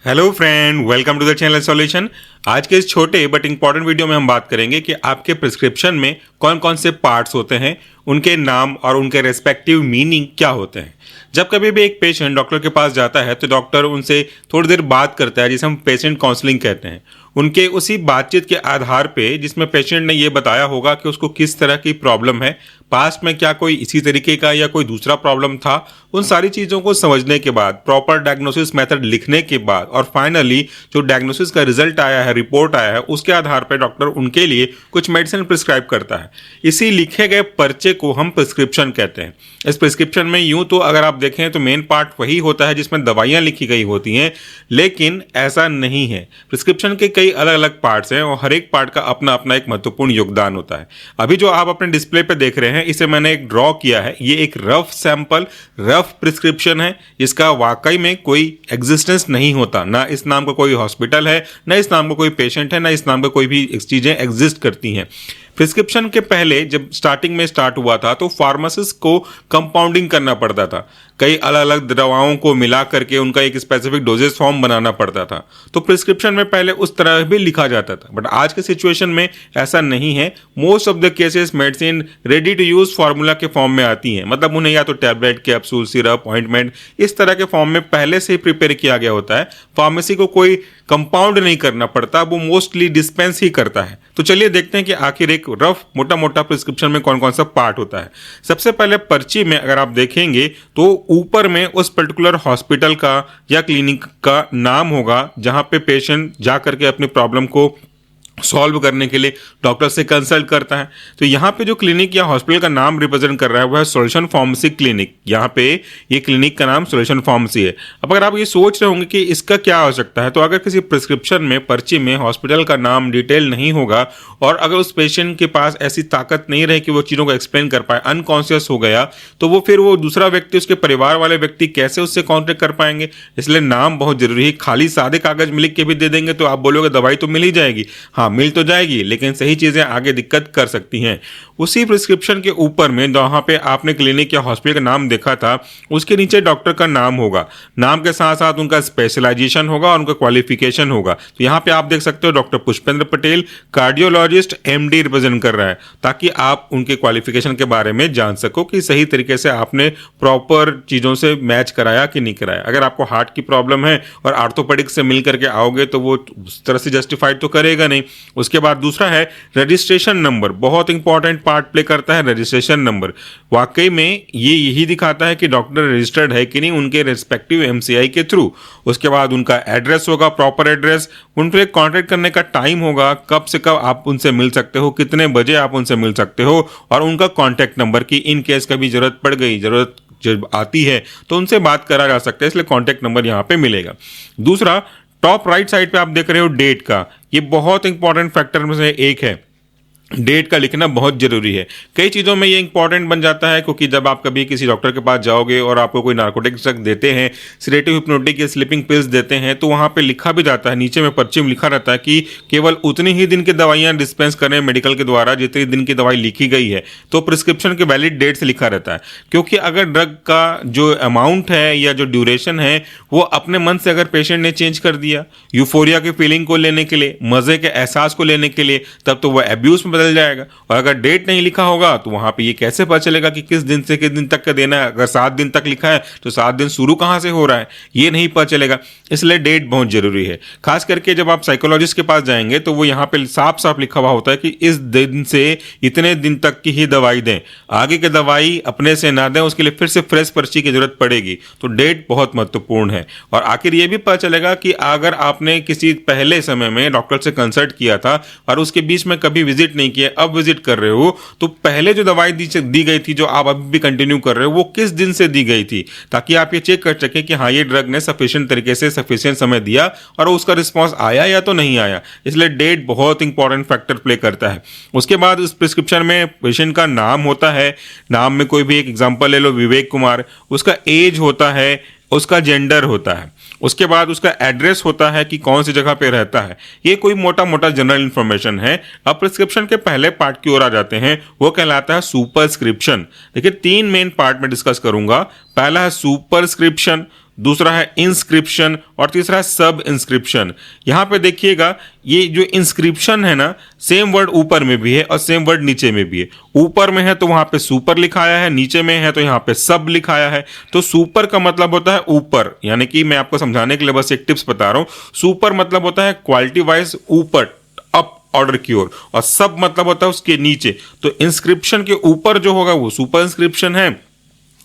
Hello friend, welcome to the channel solution. आज के इस छोटे बट इंपॉर्टेंट वीडियो में हम बात करेंगे कि आपके प्रिस्क्रिप्शन में कौन कौन से पार्ट्स होते हैं, उनके नाम और उनके रेस्पेक्टिव मीनिंग क्या होते हैं। जब कभी भी एक पेशेंट डॉक्टर के पास जाता है तो डॉक्टर उनसे थोड़ी देर बात करता है, जिसे हम पेशेंट काउंसलिंग कहते हैं। उनके उसी बातचीत के आधार पे जिसमें पेशेंट ने ये बताया होगा कि उसको किस तरह की प्रॉब्लम है, पास्ट में क्या कोई इसी तरीके का या कोई दूसरा प्रॉब्लम था, उन सारी चीज़ों को समझने के बाद, प्रॉपर डायग्नोसिस मेथड लिखने के बाद और फाइनली जो डायग्नोसिस का रिजल्ट आया है, रिपोर्ट आया है, उसके आधार पर डॉक्टर उनके लिए कुछ मेडिसिन प्रिस्क्राइब करता है। इसी लिखे गए पर्चे को हम प्रिस्क्रिप्शन कहते हैं। इस प्रिस्क्रिप्शन में यूं तो अगर आप देखें तो मेन पार्ट वही होता है जिसमें दवाइयाँ लिखी गई होती हैं, लेकिन ऐसा नहीं है। प्रिस्क्रिप्शन के कई अलग अलग पार्ट्स हैं और हर एक पार्ट का अपना अपना एक महत्वपूर्ण योगदान होता है। अभी जो आप अपने डिस्प्ले पे देख रहे हैं, इसे मैंने एक ड्रॉ किया है। ये एक रफ सैंपल, रफ प्रिस्क्रिप्शन है। इसका वाकई में कोई एग्जिस्टेंस नहीं होता। ना इस नाम का कोई हॉस्पिटल है, ना इस नाम का कोई पेशेंट है, ना इस नाम का कोई भी चीज़ें एग्जिस्ट करती हैं। प्रिस्क्रिप्शन के पहले जब स्टार्टिंग में स्टार्ट हुआ था तो फार्मासिस्ट को कंपाउंडिंग करना पड़ता था। कई अलग अलग दवाओं को मिला करके उनका एक स्पेसिफिक डोजेज फॉर्म बनाना पड़ता था। तो प्रिस्क्रिप्शन में पहले उस तरह भी लिखा जाता था, बट आज के सिचुएशन में ऐसा नहीं है। Most of the cases medicine ready to use formula के फॉर्म में आती हैं। मतलब उन्हें या तो टैबलेट, कैप्सूल, सिरप, ऑइंटमेंट इस तरह के फॉर्म में पहले से ही प्रिपेयर किया गया होता है। फार्मेसी को कोई कंपाउंड नहीं करना पड़ता, वो मोस्टली डिस्पेंस ही करता है। तो चलिए देखते हैं कि आखिर एक रफ मोटा मोटा प्रिस्क्रिप्शन में कौन कौन सा पार्ट होता है। सबसे पहले पर्ची में अगर आप देखेंगे तो ऊपर में उस पर्टिकुलर हॉस्पिटल का या क्लिनिक का नाम होगा जहां पे पेशेंट जा करके अपनी प्रॉब्लम को सॉल्व करने के लिए डॉक्टर से कंसल्ट करता है। तो यहाँ पे जो क्लिनिक या हॉस्पिटल का नाम रिप्रेजेंट कर रहा है वो है सॉल्यूशन फार्मेसी क्लिनिक। यहाँ पे ये क्लिनिक का नाम सॉल्यूशन फार्मेसी है। अब अगर आप ये सोच रहे होंगे कि इसका क्या हो सकता है, तो अगर किसी प्रिस्क्रिप्शन में, पर्ची में हॉस्पिटल का नाम डिटेल नहीं होगा और अगर उस पेशेंट के पास ऐसी ताकत नहीं रहे कि वो चीज़ों को एक्सप्लेन कर पाए, अनकॉन्शियस हो गया, तो वो फिर वो दूसरा व्यक्ति, उसके परिवार वाले व्यक्ति कैसे उससे कॉन्टेक्ट कर पाएंगे। इसलिए नाम बहुत जरूरी है। खाली सादे कागज में लिख के भी दे देंगे तो आप बोलोगे दवाई तो मिल ही जाएगी। हाँ, मिल तो जाएगी, लेकिन सही चीजें आगे दिक्कत कर सकती हैं। उसी प्रिस्क्रिप्शन के ऊपर में जहां पे आपने क्लिनिक या हॉस्पिटल का नाम देखा था, उसके नीचे डॉक्टर का नाम होगा। नाम के साथ साथ उनका स्पेशलाइजेशन होगा और उनका क्वालिफिकेशन होगा। तो यहां पे आप देख सकते हो doctor Pushpendra Patel, cardiologist, MD represent कर रहा है, ताकि आप उनके क्वालिफिकेशन के बारे में जान सको कि सही तरीके से आपने प्रॉपर चीजों से मैच कराया कि नहीं कराया। अगर आपको हार्ट की प्रॉब्लम है और आर्थोपेडिक से मिल करके आओगे तो वो उस तरह से जस्टिफाइड तो करेगा नहीं। उसके बाद दूसरा है रजिस्ट्रेशन नंबर। बहुत इंपॉर्टेंट पार्ट प्ले करता है रजिस्ट्रेशन नंबर। वाकई में ये यही दिखाता है कि डॉक्टर रजिस्टर्ड है कि नहीं उनके रेस्पेक्टिव एमसीआई के थ्रू। उसके बाद उनका एड्रेस होगा, प्रॉपर एड्रेस, उनसे कांटेक्ट करने का टाइम होगा, कब से कब आप उनसे मिल सकते हो, कितने बजे आप उनसे मिल सकते हो, और उनका कॉन्टैक्ट नंबर की इन केस कभी जरूरत पड़ गई, जरूरत जब आती है तो उनसे बात करा जा सकता है। इसलिए कॉन्टैक्ट नंबर यहाँ पे मिलेगा। दूसरा, टॉप राइट साइड पे आप देख रहे हो डेट का। ये बहुत इंपॉर्टेंट फैक्टर में से एक है। डेट का लिखना बहुत जरूरी है। कई चीज़ों में ये इंपॉर्टेंट बन जाता है, क्योंकि जब आप कभी किसी डॉक्टर के पास जाओगे और आपको कोई नार्कोटिक ड्रग देते हैं, सिडेटिव, हिप्नोटिक या स्लीपिंग पिल्स देते हैं, तो वहाँ पे लिखा भी जाता है, नीचे में पर्ची में लिखा रहता है कि केवल उतनी ही दिन की दवाइयाँ डिस्पेंस करें मेडिकल के द्वारा जितनी दिन की दवाई लिखी गई है। तो प्रिस्क्रिप्शन के वैलिड डेट से लिखा रहता है, क्योंकि अगर ड्रग का जो अमाउंट है या जो ड्यूरेशन है वो अपने मन से अगर पेशेंट ने चेंज कर दिया, यूफोरिया की फीलिंग को लेने के लिए, मजे के एहसास को लेने के लिए, तब तो वह एब्यूज में बदल जाएगा। और अगर डेट नहीं लिखा होगा तो वहां पे ये कैसे पता चलेगा कि किस दिन से किस दिन तक का देना है। अगर 7 दिन तक लिखा है तो 7 दिन शुरू कहां से हो रहा है, ये नहीं पता चलेगा। इसलिए डेट बहुत जरूरी है। खास करके जब आप साइकोलॉजिस्ट के पास जाएंगे तो वो यहाँ पे साफ साफ लिखा हुआ होता है कि इस दिन से इतने दिन तक की ही दवाई दें, आगे की दवाई अपने से ना दें, उसके लिए फिर से फ्रेश पर्ची की जरूरत पड़ेगी। तो डेट बहुत महत्वपूर्ण है। और आखिर ये भी पता चलेगा कि अगर आपने किसी पहले समय में डॉक्टर से कंसल्ट किया था और उसके बीच में कभी विजिट नहीं किया, अब विजिट कर रहे हो, तो पहले जो दवाई दी गई थी, जो आप अभी भी कंटिन्यू कर रहे हो, वो किस दिन से दी गई थी, ताकि आप ये चेक कर सके कि हाँ, ये ड्रग ने सफिशिएंट तरीके से सफिशिएंट समय दिया और उसका रिस्पॉन्स आया या तो नहीं आया। इसलिए डेट बहुत इंपॉर्टेंट फैक्टर प्ले करता है। उसके बाद इस प्रिस्क्रिप्शन में पेशेंट का नाम होता है। नाम में कोई भी एक एग्जाम्पल ले लो, विवेक कुमार, उसका एज होता है, उसका जेंडर होता है, उसके बाद उसका एड्रेस होता है कि कौन सी जगह पे रहता है। ये कोई मोटा मोटा जनरल इंफॉर्मेशन है। अब प्रिस्क्रिप्शन के पहले पार्ट की ओर आ जाते हैं, वो कहलाता है सुपरस्क्रिप्शन। देखिए 3 मेन पार्ट में डिस्कस करूंगा। पहला है सुपरस्क्रिप्शन, दूसरा है इंस्क्रिप्शन और तीसरा है सब इंस्क्रिप्शन। यहाँ पे देखिएगा ये जो इंस्क्रिप्शन है ना, सेम वर्ड ऊपर में भी है और सेम वर्ड नीचे में भी है। ऊपर में है तो वहां पे सुपर लिखाया है, नीचे में है तो यहाँ पे सब लिखाया है। तो सुपर का मतलब होता है ऊपर, यानी कि मैं आपको समझाने के लिए बस एक टिप्स बता रहा हूँ। सुपर मतलब होता है क्वालिटी वाइज ऊपर, अप ऑर्डर की ओर, और सब मतलब होता है उसके नीचे। तो इंस्क्रिप्शन के ऊपर जो होगा वो सुपर इंस्क्रिप्शन है,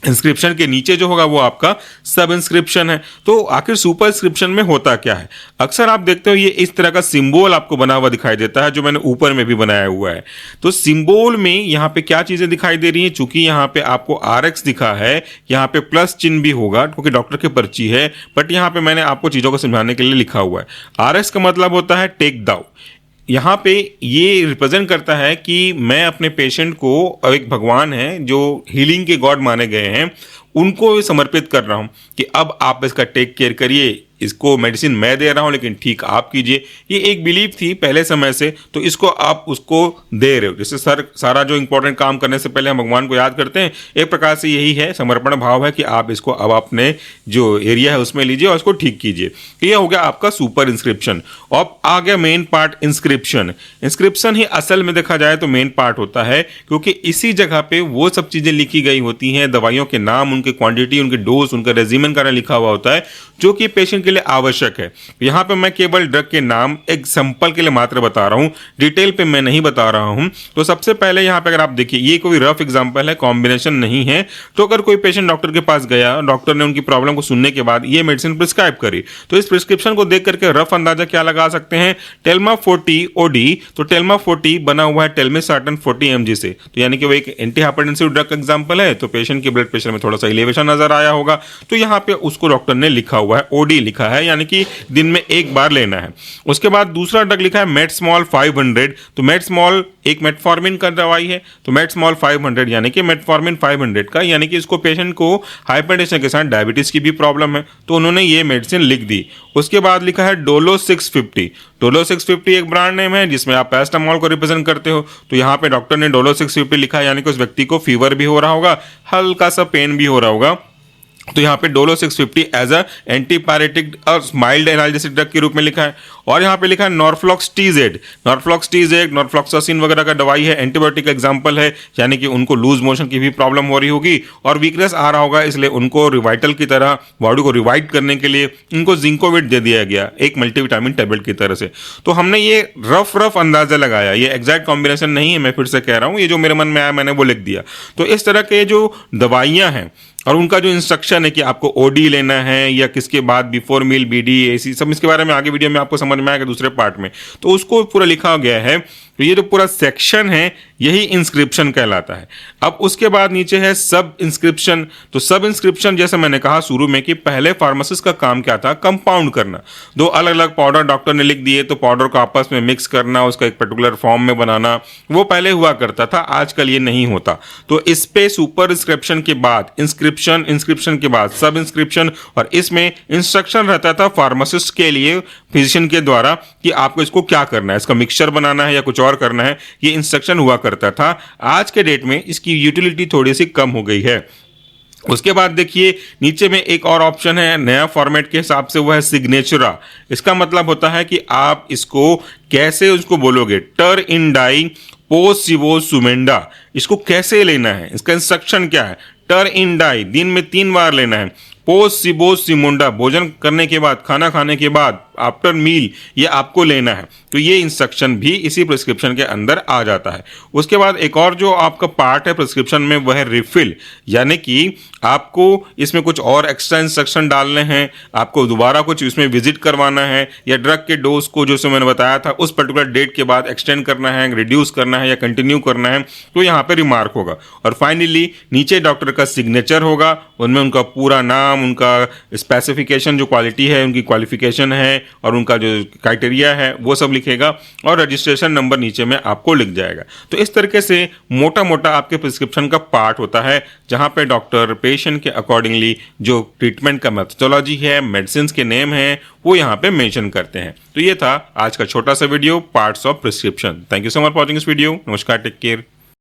इंस्क्रिप्शन के नीचे जो होगा वो आपका सब इंस्क्रिप्शन है। तो आखिर सुपर इंस्क्रिप्शन में होता क्या है? अक्सर आप देखते हो ये इस तरह का सिंबल आपको बना हुआ दिखाई देता है, जो मैंने ऊपर में भी बनाया हुआ है। तो सिंबल में यहाँ पे क्या चीजें दिखाई दे रही हैं? चूंकि यहाँ पे आपको RX दिखा है, यहाँ पे प्लस चिन्ह भी होगा क्योंकि डॉक्टर की पर्ची है, बट यहाँ पे मैंने आपको चीजों को समझाने के लिए लिखा हुआ है। RX का मतलब होता है टेक दाउ। यहाँ पे ये रिप्रेजेंट करता है कि मैं अपने पेशेंट को, एक भगवान है जो हीलिंग के गॉड माने गए हैं, उनको समर्पित कर रहा हूँ कि अब आप इसका टेक केयर करिए। इसको मेडिसिन मैं दे रहा हूँ लेकिन ठीक आप कीजिए। ये एक बिलीफ थी पहले समय से, तो इसको आप उसको दे रहे हो। जैसे सारा जो इंपॉर्टेंट काम करने से पहले हम भगवान को याद करते हैं, एक प्रकार से यही है, समर्पण भाव है कि आप इसको अब अपने जो एरिया है उसमें लीजिए और इसको ठीक कीजिए। ये हो गया आपका सुपर इंस्क्रिप्शन। अब आ गया मेन पार्ट, इंस्क्रिप्शन। इंस्क्रिप्शन ही असल में देखा जाए तो मेन पार्ट होता है, क्योंकि इसी जगह पे वो सब चीजें लिखी गई होती हैं, दवाइयों के नाम, उनकी क्वांटिटी, उनके डोज, उनका रेजिमेन का लिखा हुआ होता है, जो कि पेशेंट के लिए आवश्यक है। यहाँ पे मैं केवल ड्रग के नाम एग्जांपल के लिए मात्र बता रहा हूँ, डिटेल पे मैं नहीं बता रहा हूँ। तो सबसे पहले यहाँ पे अगर आप देखिए, ये कोई रफ एग्जांपल है, कॉम्बिनेशन नहीं है। तो अगर कोई पेशेंट डॉक्टर के पास गया, डॉक्टर ने उनकी प्रॉब्लम को सुनने के बाद ये मेडिसिन प्रिस्क्राइब करी, तो इस प्रिस्क्रिप्शन को देख करके रफ अंदाजा क्या लगा सकते हैं? टेल्मा 40 OD, तो टेल्मा 40 बना हुआ है टेल्मिसार्टन 40 mg से, तो यानी कि वो एक एंटी हाइपरटेंसिव ड्रग एग्जांपल है। तो पेशेंट के ब्लड प्रेशर में थोड़ा सा एलिवेशन नजर आया होगा, तो यहाँ पे उसको डॉक्टर ने लिखा हुआ है, OD लिखा है, यानी कि दिन में एक बार लेना है। उसके बाद दूसरा ड्रग लिखा है मेटस्मॉल 500, तो मेटस्मॉल एक मेटफॉर्मिन का दवाई है, तो मेटस्मॉल 500 यानी कि मेटफॉर्मिन 500 का, यानी कि इसको पेशेंट को हाइपरटेंशन के साथ डायबिटीज की भी प्रॉब्लम है, तो उन्होंने ये मेडिसिन लिख दी। उसके बाद लिखा है डोलो 650। डोलो 650 एक ब्रांड नेम है जिसमें आप पैरास्टामोल को रिप्रेजेंट करते हो, तो यहाँ पे डॉक्टर ने डोलो 650 लिखा है, यानी कि उस व्यक्ति को फीवर भी हो रहा होगा, हल्का सा पेन भी हो रहा होगा, तो यहाँ पे डोलो 650 एज अ एंटीपायरेटिक और माइल्ड एनाल्जेसिक ड्रग के रूप में लिखा है। और यहाँ पे लिखा है नॉर्फ्लॉक्स TZ। नॉर्फ्लॉक्स TZ नॉर्फ्लॉक्सासिन वगैरह का दवाई है, एंटीबायोटिक एग्जांपल है, यानी कि उनको लूज मोशन की भी प्रॉब्लम हो रही होगी और वीकनेस आ रहा होगा, इसलिए उनको रिवाइटल की तरह बॉडी को रिवाइव करने के लिए इनको जिंकोविट दे दिया गया, एक मल्टीविटामिन टैबलेट की तरह से। तो हमने ये रफ अंदाजा लगाया, ये एग्जैक्ट कॉम्बिनेशन नहीं है, मैं फिर से कह रहा हूँ, ये जो मेरे मन में आया मैंने वो लिख दिया। तो इस तरह के जो दवाइयाँ हैं और उनका जो इंस्ट्रक्शन है कि आपको OD लेना है या किसके बाद बिफोर मील BD, AC, सब इसके बारे में आगे वीडियो में आपको समझ में आएगा दूसरे पार्ट में, तो उसको पूरा लिखा गया है। तो ये जो पूरा सेक्शन है यही इंस्क्रिप्शन कहलाता है। अब उसके बाद नीचे है सब इंस्क्रिप्शन। तो सब इंस्क्रिप्शन जैसे मैंने कहा शुरू में कि पहले फार्मासिस्ट का काम क्या था? कंपाउंड करना। दो अलग अलग पाउडर डॉक्टर ने लिख दिए, तो पाउडर को आपस में मिक्स करना, उसका एक पर्टिकुलर फॉर्म में बनाना, वो पहले हुआ करता था, आजकल ये नहीं होता। तो इस पे सुपर इंस्क्रिप्शन के बाद इंस्क्रिप्शन, इंस्क्रिप्शन के बाद सब इंस्क्रिप्शन, और इसमें इंस्ट्रक्शन रहता था फार्मासिस्ट के लिए फिजिशियन के द्वारा कि आपको इसको क्या करना है, इसका मिक्सचर बनाना है या कुछ और करना है, ये इंस्ट्रक्शन हुआ करता था। आज के डेट में इसकी यूटिलिटी थोड़ी सी कम हो गई है। उसके बाद देखिए नीचे में एक और ऑप्शन है नया फॉर्मेट के हिसाब से, वो है सिग्नेचरा। इसका मतलब होता है कि आप इसको कैसे उसको बोलोगे, टर इन डाई पोस्ट सिवो सुमेंडा, इसको कैसे लेना है, इसका इंस्ट्रक्शन क्या है? टर इन डाई दिन में 3 बार लेना है, पोस्ट सिबो सिमुंडा भोजन करने के बाद, खाना खाने के बाद, आफ्टर मील, ये आपको लेना है। तो ये इंस्ट्रक्शन भी इसी प्रिस्क्रिप्शन के अंदर आ जाता है। उसके बाद एक और जो आपका पार्ट है प्रिस्क्रिप्शन में वह है रिफिल, यानी कि आपको इसमें कुछ और एक्स्ट्रा इंस्ट्रक्शन डालने हैं, आपको दोबारा कुछ इसमें विजिट करवाना है, या ड्रग के डोज को जो मैंने बताया था उस पर्टिकुलर डेट के बाद एक्सटेंड करना है, रिड्यूस करना है या कंटिन्यू करना है, तो यहाँ पे रिमार्क होगा। और फाइनली नीचे डॉक्टर का सिग्नेचर होगा, उनमें उनका पूरा नाम, उनका स्पेसिफिकेशन, जो क्वालिटी है, उनकी क्वालिफिकेशन है और उनका जो क्राइटेरिया है वो सब लिखेगा, और रजिस्ट्रेशन नंबर नीचे में आपको लिख जाएगा। तो इस तरीके से मोटा मोटा आपके प्रिस्क्रिप्शन का पार्ट होता है, जहां पे डॉक्टर पेशेंट के अकॉर्डिंगली जो ट्रीटमेंट का मेथोडोलॉजी है, मेडिसिन के नेम हैं, वो यहाँ पे मेंशन करते हैं। तो ये था आज का छोटा सा video, parts of prescription. Thank you so much for watching this video. नमस्कार, टेक केयर।